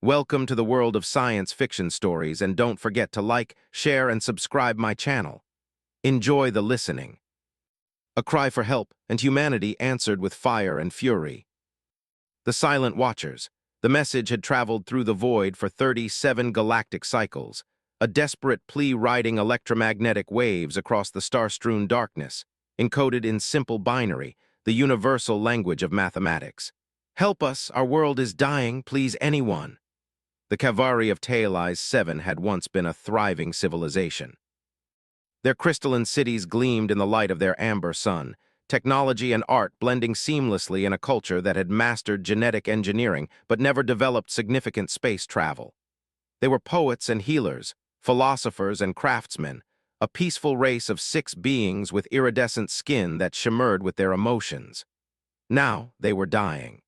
Welcome to the world of science fiction stories, and don't forget to like, share, and subscribe my channel. Enjoy the listening. A cry for help, and humanity answered with fire and fury. The Silent Watchers. The message had traveled through the void for 37 galactic cycles, a desperate plea riding electromagnetic waves across the star-strewn darkness, encoded in simple binary, the universal language of mathematics. Help us, our world is dying, please anyone. The Kavari of Taeli's 7 had once been a thriving civilization. Their crystalline cities gleamed in the light of their amber sun, technology and art blending seamlessly in a culture that had mastered genetic engineering but never developed significant space travel. They were poets and healers, philosophers and craftsmen, a peaceful race of 6 beings with iridescent skin that shimmered with their emotions. Now they were dying.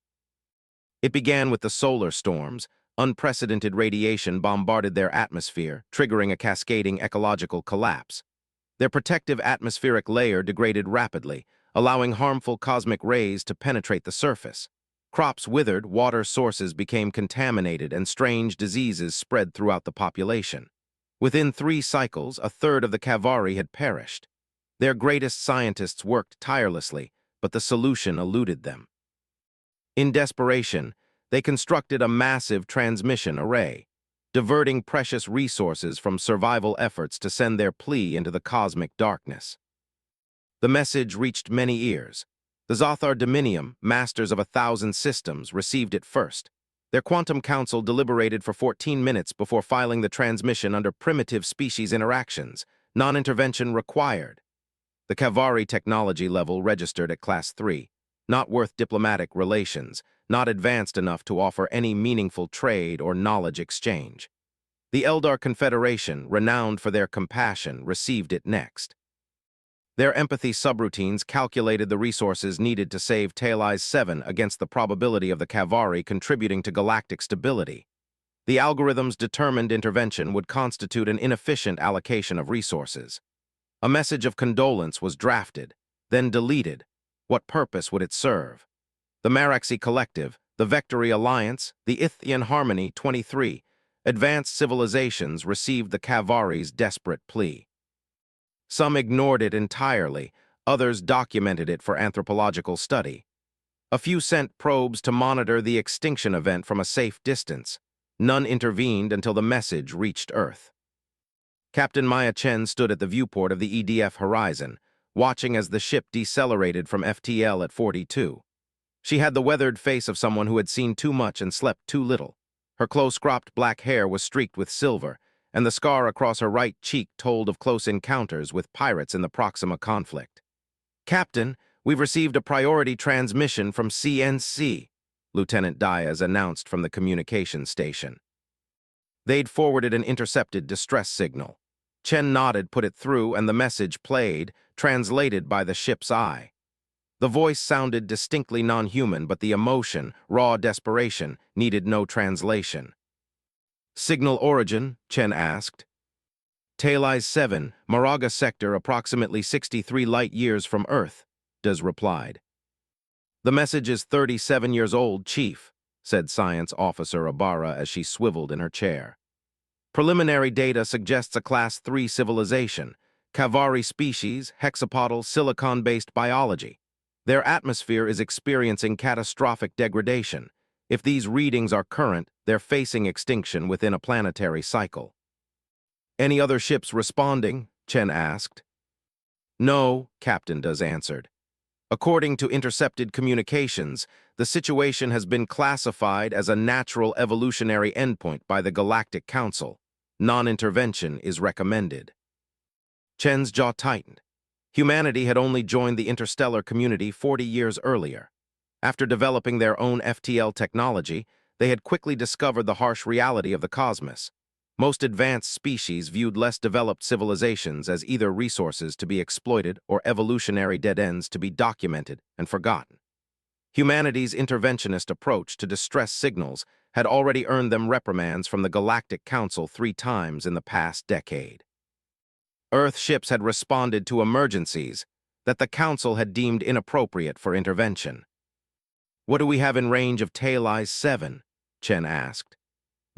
It began with the solar storms. Unprecedented radiation bombarded their atmosphere, triggering a cascading ecological collapse. Their protective atmospheric layer degraded rapidly, allowing harmful cosmic rays to penetrate the surface. Crops withered, water sources became contaminated, and strange diseases spread throughout the population. Within 3 cycles, a third of the Kavari had perished. Their greatest scientists worked tirelessly, but the solution eluded them. In desperation, they constructed a massive transmission array, diverting precious resources from survival efforts to send their plea into the cosmic darkness. The message reached many ears. The Zothar Dominium, masters of 1,000 systems, received it first. Their quantum council deliberated for 14 minutes before filing the transmission under primitive species interactions, non-intervention required. The Kavari technology level registered at Class 3, not worth diplomatic relations, not advanced enough to offer any meaningful trade or knowledge exchange. The Eldar Confederation, renowned for their compassion, received it next. Their empathy subroutines calculated the resources needed to save Taeli's 7 against the probability of the Kavari contributing to galactic stability. The algorithms determined intervention would constitute an inefficient allocation of resources. A message of condolence was drafted, then deleted. What purpose would it serve? The Maraxi Collective, the Victory Alliance, the Ithian Harmony 23, advanced civilizations received the Kavari's desperate plea. Some ignored it entirely, others documented it for anthropological study. A few sent probes to monitor the extinction event from a safe distance. None intervened until the message reached Earth. Captain Maya Chen stood at the viewport of the EDF horizon, watching as the ship decelerated from FTL at 42. She had the weathered face of someone who had seen too much and slept too little. Her close-cropped black hair was streaked with silver, and the scar across her right cheek told of close encounters with pirates in the Proxima conflict. "Captain, we've received a priority transmission from CNC," Lieutenant Diaz announced from the communication station. They'd forwarded an intercepted distress signal. Chen nodded, put it through, and the message played, translated by the ship's eye. The voice sounded distinctly non-human, but the emotion, raw desperation, needed no translation. "Signal origin?" Chen asked. "Taeli's 7, Moraga sector, approximately 63 light-years from Earth," Diaz replied. "The message is 37 years old, Chief," said Science Officer Ibarra as she swiveled in her chair. "Preliminary data suggests a Class 3 civilization, Kavari species, hexapodal, silicon-based biology. Their atmosphere is experiencing catastrophic degradation. If these readings are current, they're facing extinction within a planetary cycle." "Any other ships responding?" Chen asked. "No," Captain Diaz answered. "According to intercepted communications, the situation has been classified as a natural evolutionary endpoint by the Galactic Council. Non-intervention is recommended." Chen's jaw tightened. Humanity had only joined the interstellar community 40 years earlier. After developing their own FTL technology, they had quickly discovered the harsh reality of the cosmos. Most advanced species viewed less developed civilizations as either resources to be exploited or evolutionary dead ends to be documented and forgotten. Humanity's interventionist approach to distress signals had already earned them reprimands from the Galactic Council 3 times in the past decade. Earth ships had responded to emergencies that the Council had deemed inappropriate for intervention. "What do we have in range of Taeli's 7?" Chen asked.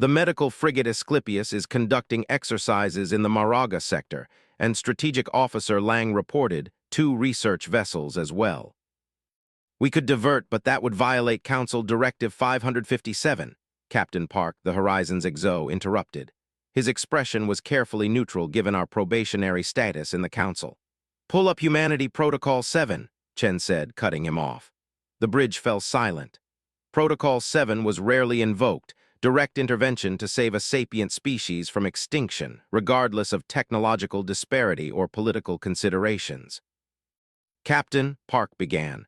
The medical frigate Asclepius is conducting exercises in the Maraga sector, and Strategic Officer Lang reported 2 research vessels as well. We could divert, but that would violate Council Directive 557, Captain Park, the Horizon's Exo, interrupted. His expression was carefully neutral given our probationary status in the Council. Pull up Humanity Protocol 7, Chen said, cutting him off. The bridge fell silent. Protocol 7 was rarely invoked, direct intervention to save a sapient species from extinction, regardless of technological disparity or political considerations. Captain, Park began.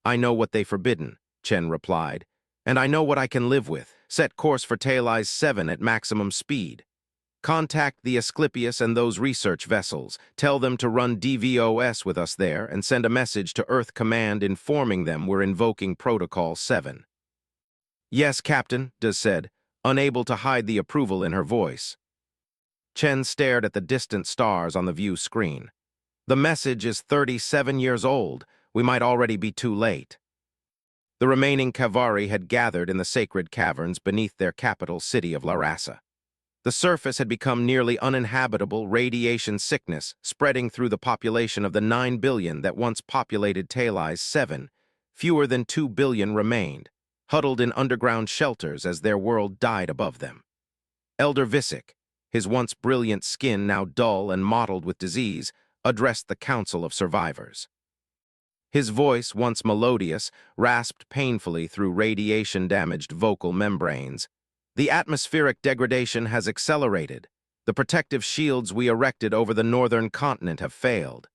I know what they forbidden, Chen replied, and I know what I can live with. Set course for Tailey's 7 at maximum speed. Contact the Asclepius and those research vessels. Tell them to run DVOS with us there and send a message to Earth Command informing them we're invoking Protocol 7. Yes, Captain, Des said, unable to hide the approval in her voice. Chen stared at the distant stars on the view screen. The message is 37 years old. We might already be too late. The remaining Kavari had gathered in the sacred caverns beneath their capital city of Larasa. The surface had become nearly uninhabitable, radiation sickness spreading through the population of the 9 billion that once populated Tailey's 7. Fewer than 2 billion remained, huddled in underground shelters as their world died above them. Elder Visick, his once brilliant skin now dull and mottled with disease, addressed the Council of Survivors. His voice, once melodious, rasped painfully through radiation-damaged vocal membranes. The atmospheric degradation has accelerated. The protective shields we erected over the northern continent have failed.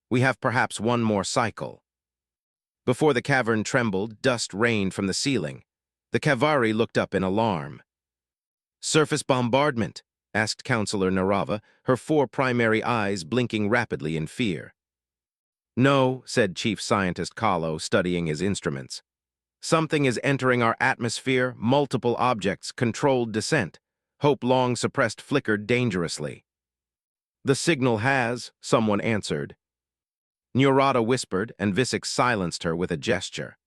We have perhaps one more cycle. Before the cavern trembled, dust rained from the ceiling. The Kavari looked up in alarm. Surface bombardment, asked Counselor Narava, her 4 primary eyes blinking rapidly in fear. No, said Chief Scientist Kahlo, studying his instruments. Something is entering our atmosphere, multiple objects, controlled descent. Hope long suppressed flickered dangerously. The signal has, someone answered. Nurata whispered, and Visick silenced her with a gesture.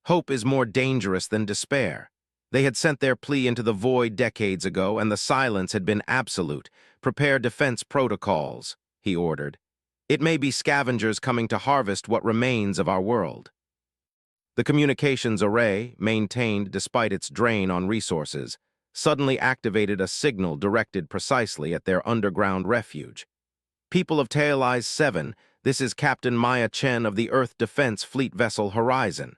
Hope is more dangerous than despair. They had sent their plea into the void decades ago, and the silence had been absolute. Prepare defense protocols, he ordered. It may be scavengers coming to harvest what remains of our world. The communications array, maintained despite its drain on resources, suddenly activated a signal directed precisely at their underground refuge. People of Tailey's 7, this is Captain Maya Chen of the Earth Defense Fleet Vessel Horizon.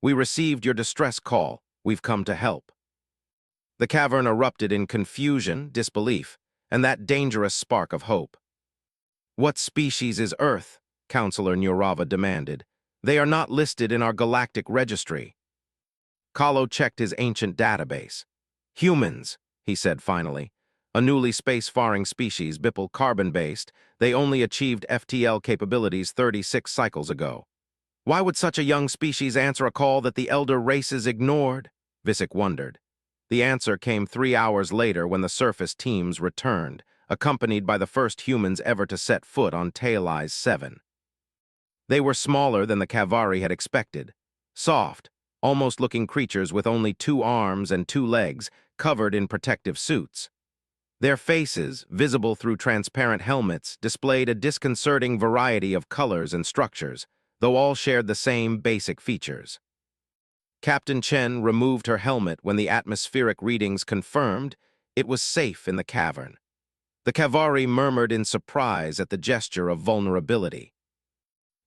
We received your distress call. We've come to help. The cavern erupted in confusion, disbelief, and that dangerous spark of hope. What species is Earth? Counselor Nurava demanded. They are not listed in our galactic registry. Kahlo checked his ancient database. Humans, he said finally. A newly space-faring species, Bipple carbon-based, they only achieved FTL capabilities 36 cycles ago. Why would such a young species answer a call that the elder races ignored? Visick wondered. The answer came 3 hours later when the surface teams returned, accompanied by the first humans ever to set foot on Tailey's 7. They were smaller than the Kavari had expected, soft, almost-looking creatures with only 2 arms and 2 legs, covered in protective suits. Their faces, visible through transparent helmets, displayed a disconcerting variety of colors and structures, though all shared the same basic features. Captain Chen removed her helmet when the atmospheric readings confirmed it was safe in the cavern. The Kavari murmured in surprise at the gesture of vulnerability.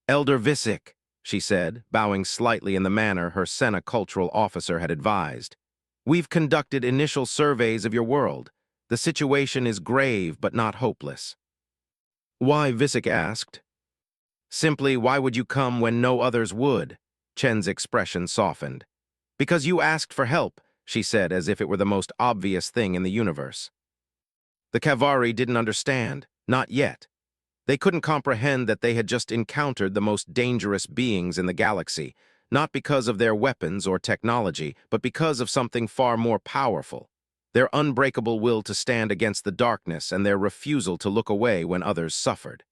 Elder Visick, she said, bowing slightly in the manner her Senna cultural officer had advised. We've conducted initial surveys of your world. The situation is grave but not hopeless. Why, Visick asked. Simply, why would you come when no others would? Chen's expression softened. Because you asked for help, she said as if it were the most obvious thing in the universe. The Kavari didn't understand, not yet. They couldn't comprehend that they had just encountered the most dangerous beings in the galaxy, not because of their weapons or technology, but because of something far more powerful. Their unbreakable will to stand against the darkness and their refusal to look away when others suffered.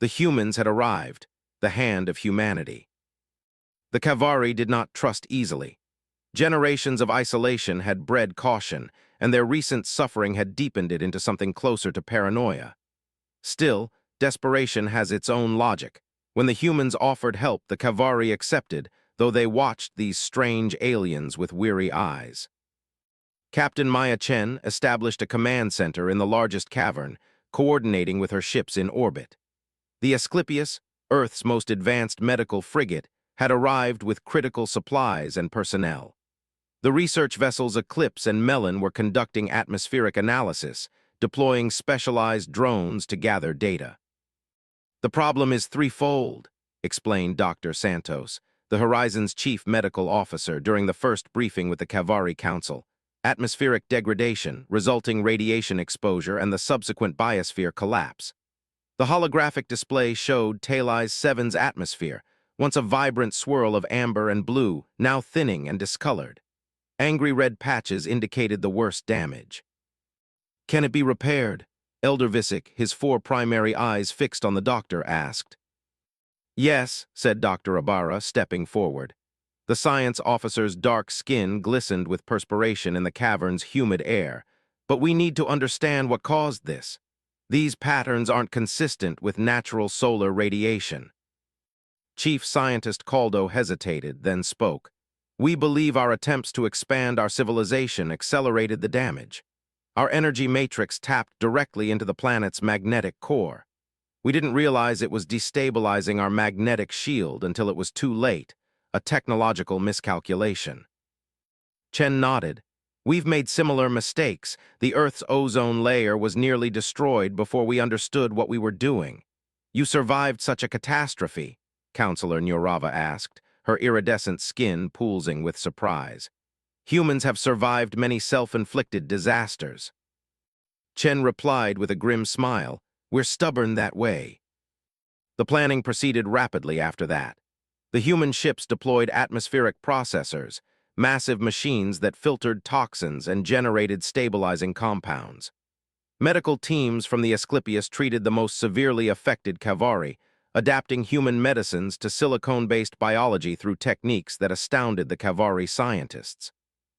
The humans had arrived, the hand of humanity. The Kavari did not trust easily. Generations of isolation had bred caution, and their recent suffering had deepened it into something closer to paranoia. Still, desperation has its own logic. When the humans offered help, the Kavari accepted, though they watched these strange aliens with weary eyes. Captain Maya Chen established a command center in the largest cavern, coordinating with her ships in orbit. The Asclepius, Earth's most advanced medical frigate, had arrived with critical supplies and personnel. The research vessels Eclipse and Melon were conducting atmospheric analysis, deploying specialized drones to gather data. "The problem is threefold," explained Dr. Santos, the Horizon's chief medical officer, during the first briefing with the Kavari Council. Atmospheric degradation, resulting radiation exposure, and the subsequent biosphere collapse. The holographic display showed Talai's 7's atmosphere, once a vibrant swirl of amber and blue, now thinning and discolored. Angry red patches indicated the worst damage. "Can it be repaired?" Elder Visick, his 4 primary eyes fixed on the doctor, asked. "Yes," said Dr. Ibarra, stepping forward. The science officer's dark skin glistened with perspiration in the cavern's humid air. "But we need to understand what caused this. These patterns aren't consistent with natural solar radiation." Chief Scientist Caldo hesitated, then spoke. "We believe our attempts to expand our civilization accelerated the damage. Our energy matrix tapped directly into the planet's magnetic core. We didn't realize it was destabilizing our magnetic shield until it was too late, a technological miscalculation." Chen nodded. "We've made similar mistakes. The Earth's ozone layer was nearly destroyed before we understood what we were doing." "You survived such a catastrophe?" Counselor Nurava asked, her iridescent skin pulsing with surprise. "Humans have survived many self-inflicted disasters." Chen replied with a grim smile, "We're stubborn that way." The planning proceeded rapidly after that. The human ships deployed atmospheric processors, massive machines that filtered toxins and generated stabilizing compounds. Medical teams from the Asclepius treated the most severely affected Kavari, adapting human medicines to silicone-based biology through techniques that astounded the Kavari scientists.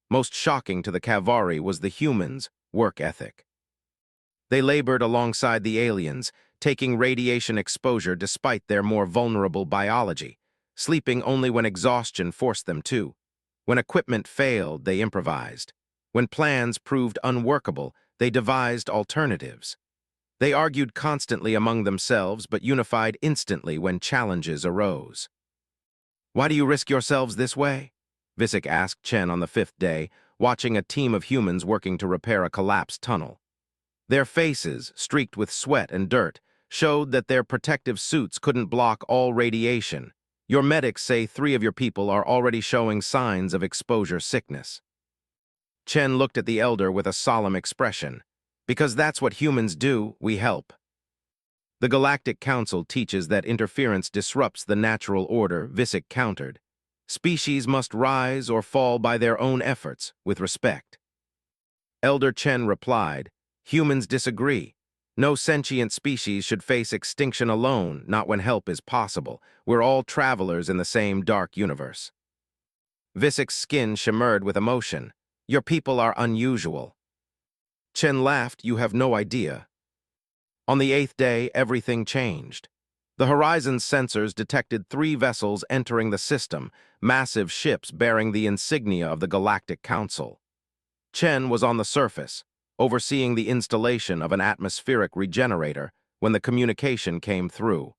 Most shocking to the Kavari was the humans' work ethic. They labored alongside the aliens, taking radiation exposure despite their more vulnerable biology, sleeping only when exhaustion forced them to. When equipment failed, they improvised. When plans proved unworkable, they devised alternatives. They argued constantly among themselves, but unified instantly when challenges arose. "Why do you risk yourselves this way?" Visick asked Chen on the 5th day, watching a team of humans working to repair a collapsed tunnel. Their faces, streaked with sweat and dirt, showed that their protective suits couldn't block all radiation. "Your medics say 3 of your people are already showing signs of exposure sickness." Chen looked at the elder with a solemn expression. "Because that's what humans do, we help." "The Galactic Council teaches that interference disrupts the natural order," Visick countered. "Species must rise or fall by their own efforts, with respect." Elder Chen replied, "Humans disagree. No sentient species should face extinction alone, not when help is possible. We're all travelers in the same dark universe." Visick's skin shimmered with emotion. "Your people are unusual." Chen laughed. "You have no idea." On the 8th day, everything changed. The Horizon's sensors detected 3 vessels entering the system, massive ships bearing the insignia of the Galactic Council. Chen was on the surface, overseeing the installation of an atmospheric regenerator when the communication came through.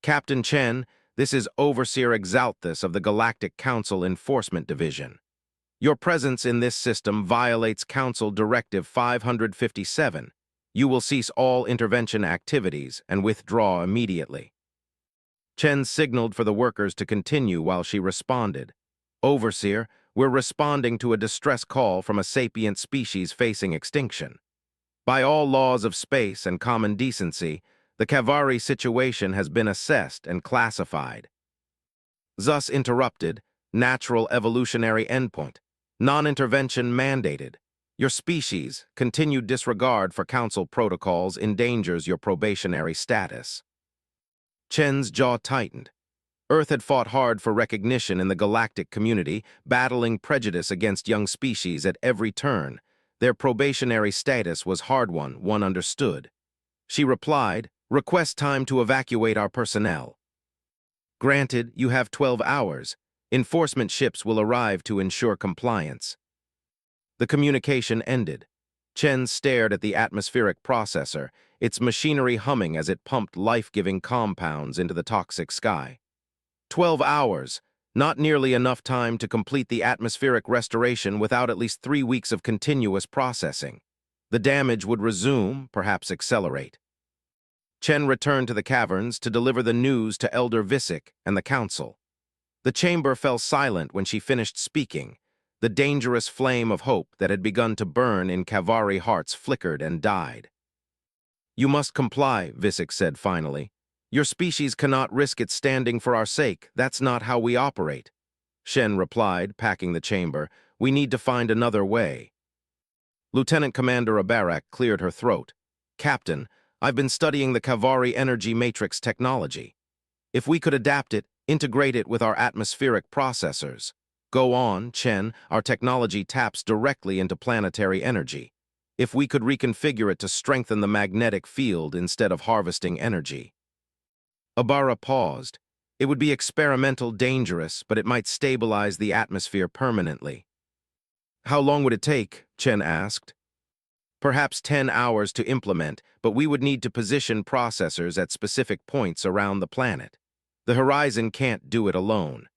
"Captain Chen, this is Overseer Exalthus of the Galactic Council Enforcement Division. Your presence in this system violates Council Directive 557. You will cease all intervention activities and withdraw immediately." Chen signaled for the workers to continue while she responded. "Overseer, we're responding to a distress call from a sapient species facing extinction. By all laws of space and common decency, the Kavari situation has been assessed and classified." Thus interrupted, natural evolutionary endpoint, non-intervention mandated. Your species' continued disregard for Council protocols endangers your probationary status. Chen's jaw tightened. Earth had fought hard for recognition in the galactic community, battling prejudice against young species at every turn. Their probationary status was hard one understood. She replied, "Request time to evacuate our personnel." "Granted, you have 12 hours. Enforcement ships will arrive to ensure compliance." The communication ended. Chen stared at the atmospheric processor, its machinery humming as it pumped life-giving compounds into the toxic sky. 12 hours, not nearly enough time to complete the atmospheric restoration without at least 3 weeks of continuous processing. The damage would resume, perhaps accelerate. Chen returned to the caverns to deliver the news to Elder Visick and the council. The chamber fell silent when she finished speaking. The dangerous flame of hope that had begun to burn in Kavari hearts flickered and died. "You must comply," Visick said finally. "Your species cannot risk its standing for our sake. That's not how we operate." Shen replied, packing the chamber. "We need to find another way." Lieutenant Commander Abarak cleared her throat. "Captain, I've been studying the Kavari energy matrix technology. If we could adapt it, integrate it with our atmospheric processors." "Go on, Chen. Our technology taps directly into planetary energy. If we could reconfigure it to strengthen the magnetic field instead of harvesting energy." Abara paused. "It would be experimental, dangerous, but it might stabilize the atmosphere permanently." "How long would it take?" Chen asked. "Perhaps 10 hours to implement, but we would need to position processors at specific points around the planet. The Horizon can't do it alone."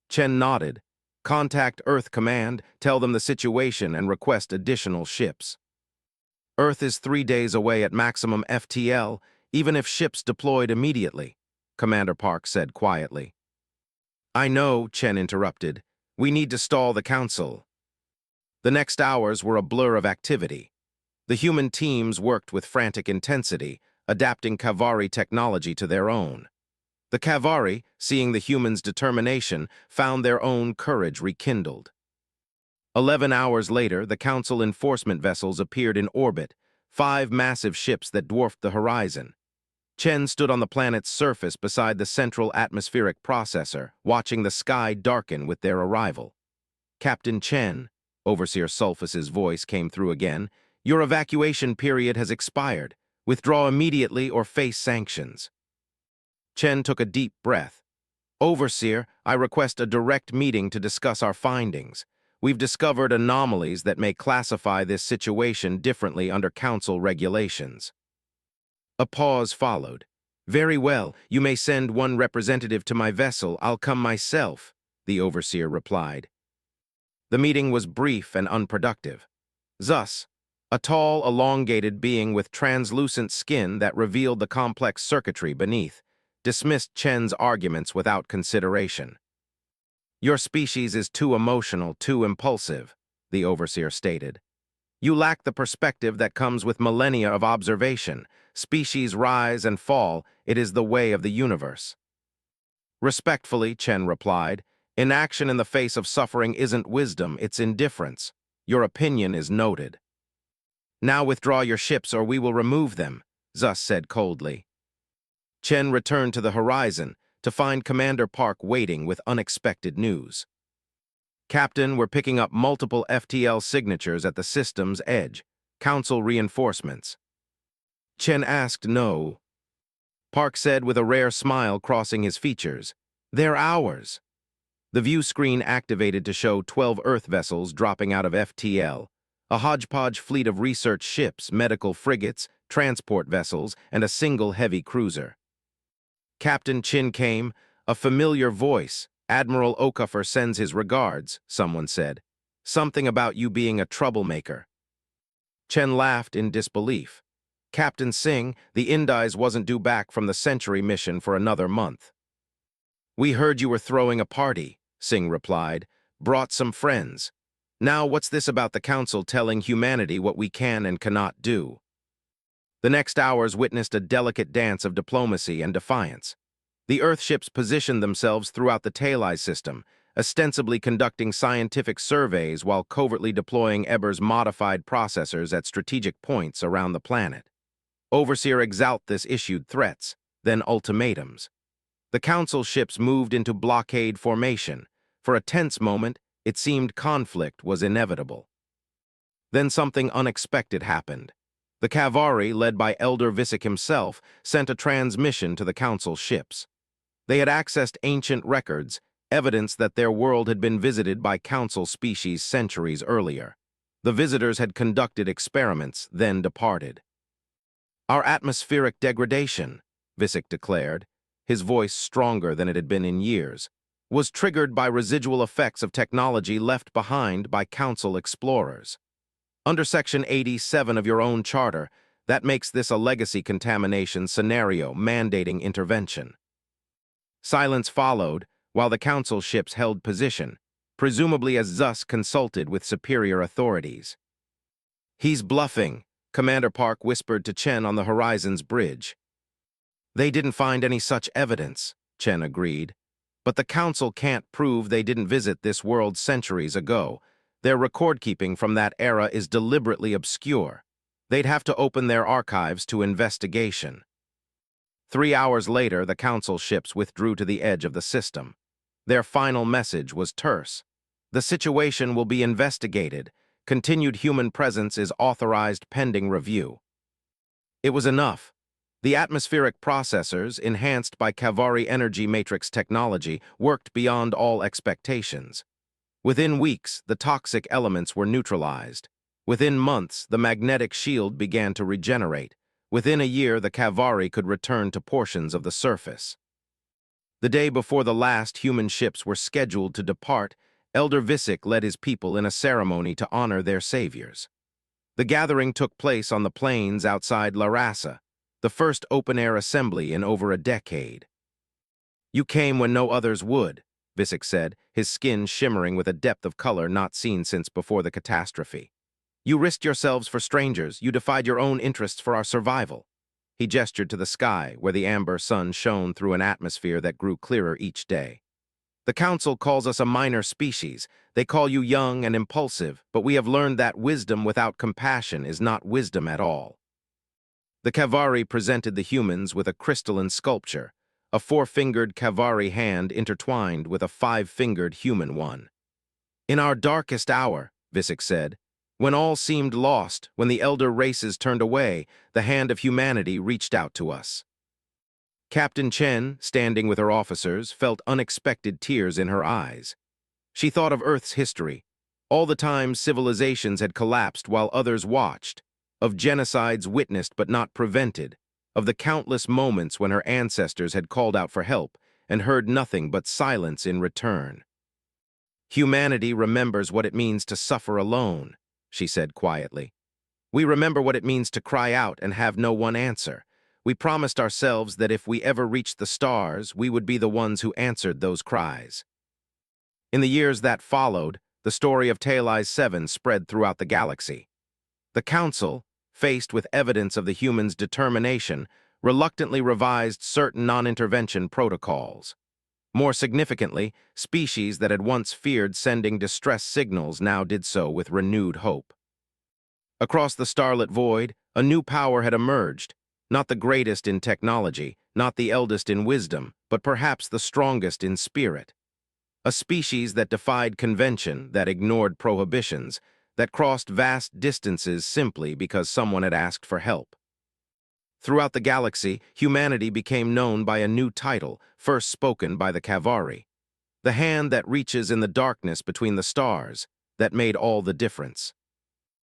Chen nodded. "Contact Earth Command, tell them the situation and request additional ships." "Earth is 3 days away at maximum FTL, even if ships deployed immediately," Commander Park said quietly. "I know," Chen interrupted. "We need to stall the council." The next hours were a blur of activity. The human teams worked with frantic intensity, adapting Kavari technology to their own. The Kavari, seeing the humans' determination, found their own courage rekindled. 11 hours later, the Council enforcement vessels appeared in orbit, 5 massive ships that dwarfed the horizon. Chen stood on the planet's surface beside the central atmospheric processor, watching the sky darken with their arrival. "Captain Chen," Overseer Sulfus's voice came through again, "your evacuation period has expired. Withdraw immediately or face sanctions." Chen took a deep breath. "Overseer, I request a direct meeting to discuss our findings. We've discovered anomalies that may classify this situation differently under Council regulations." A pause followed. "Very well, you may send one representative to my vessel. I'll come myself," the Overseer replied. The meeting was brief and unproductive. Zus, a tall, elongated being with translucent skin that revealed the complex circuitry beneath, dismissed Chen's arguments without consideration. "Your species is too emotional, too impulsive," the Overseer stated. "You lack the perspective that comes with millennia of observation. Species rise and fall. It is the way of the universe." "Respectfully," Chen replied, "inaction in the face of suffering isn't wisdom, it's indifference. Your opinion is noted." "Now withdraw your ships or we will remove them," Zus said coldly. Chen returned to the horizon to find Commander Park waiting with unexpected news. "Captain, we're picking up multiple FTL signatures at the system's edge. Council reinforcements." Chen asked no. Park said with a rare smile crossing his features, "They're ours." The view screen activated to show 12 Earth vessels dropping out of FTL, a hodgepodge fleet of research ships, medical frigates, transport vessels, and a single heavy cruiser. "Captain Chin came, a familiar voice. Admiral Okafor sends his regards," someone said. "Something about you being a troublemaker." Chen laughed in disbelief. "Captain Singh, the Indies wasn't due back from the Century mission for another month." "We heard you were throwing a party," Singh replied. "Brought some friends. Now what's this about the Council telling humanity what we can and cannot do?" The next hours witnessed a delicate dance of diplomacy and defiance. The Earthships positioned themselves throughout the Talai system, ostensibly conducting scientific surveys while covertly deploying Eber's modified processors at strategic points around the planet. Overseer Exalthus issued threats, then ultimatums. The Council ships moved into blockade formation. For a tense moment, it seemed conflict was inevitable. Then something unexpected happened. The Cavalry, led by Elder Visick himself, sent a transmission to the Council ships. They had accessed ancient records, evidence that their world had been visited by Council species centuries earlier. The visitors had conducted experiments, then departed. "Our atmospheric degradation," Visick declared, his voice stronger than it had been in years, "was triggered by residual effects of technology left behind by Council explorers. Under Section 87 of your own charter, that makes this a legacy contamination scenario mandating intervention." Silence followed while the Council ships held position, presumably as Zus consulted with superior authorities. "He's bluffing," Commander Park whispered to Chen on the Horizon's bridge. "They didn't find any such evidence," Chen agreed. "But the Council can't prove they didn't visit this world centuries ago. Their record-keeping from that era is deliberately obscure. They'd have to open their archives to investigation." 3 hours later, the Council ships withdrew to the edge of the system. Their final message was terse. "The situation will be investigated. Continued human presence is authorized pending review." It was enough. The atmospheric processors, enhanced by Cavalry energy matrix technology, worked beyond all expectations. Within weeks, the toxic elements were neutralized. Within months, the magnetic shield began to regenerate. Within a year, the Cavalry could return to portions of the surface. The day before the last human ships were scheduled to depart, Elder Visick led his people in a ceremony to honor their saviors. The gathering took place on the plains outside Larasa, the first open-air assembly in over a decade. "You came when no others would," Visick said, his skin shimmering with a depth of color not seen since before the catastrophe. "You risked yourselves for strangers. You defied your own interests for our survival." He gestured to the sky, where the amber sun shone through an atmosphere that grew clearer each day. "The Council calls us a minor species. They call you young and impulsive, but we have learned that wisdom without compassion is not wisdom at all." The Cavalry presented the humans with a crystalline sculpture, a 4-fingered Cavalry hand intertwined with a 5-fingered human one. "In our darkest hour," Visick said, "when all seemed lost, when the elder races turned away, the hand of humanity reached out to us." Captain Chen, standing with her officers, felt unexpected tears in her eyes. She thought of Earth's history, all the times civilizations had collapsed while others watched, of genocides witnessed but not prevented, of the countless moments when her ancestors had called out for help and heard nothing but silence in return. "Humanity remembers what it means to suffer alone," she said quietly. "We remember what it means to cry out and have no one answer. We promised ourselves that if we ever reached the stars, we would be the ones who answered those cries." In the years that followed, the story of Tailai's 7 spread throughout the galaxy. The Council, faced with evidence of the humans' determination, reluctantly revised certain non-intervention protocols. More significantly, species that had once feared sending distress signals now did so with renewed hope. Across the starlit void, a new power had emerged, not the greatest in technology, not the eldest in wisdom, but perhaps the strongest in spirit. A species that defied convention, that ignored prohibitions, that crossed vast distances simply because someone had asked for help. Throughout the galaxy, humanity became known by a new title, first spoken by the Cavalry. The hand that reaches in the darkness between the stars, that made all the difference.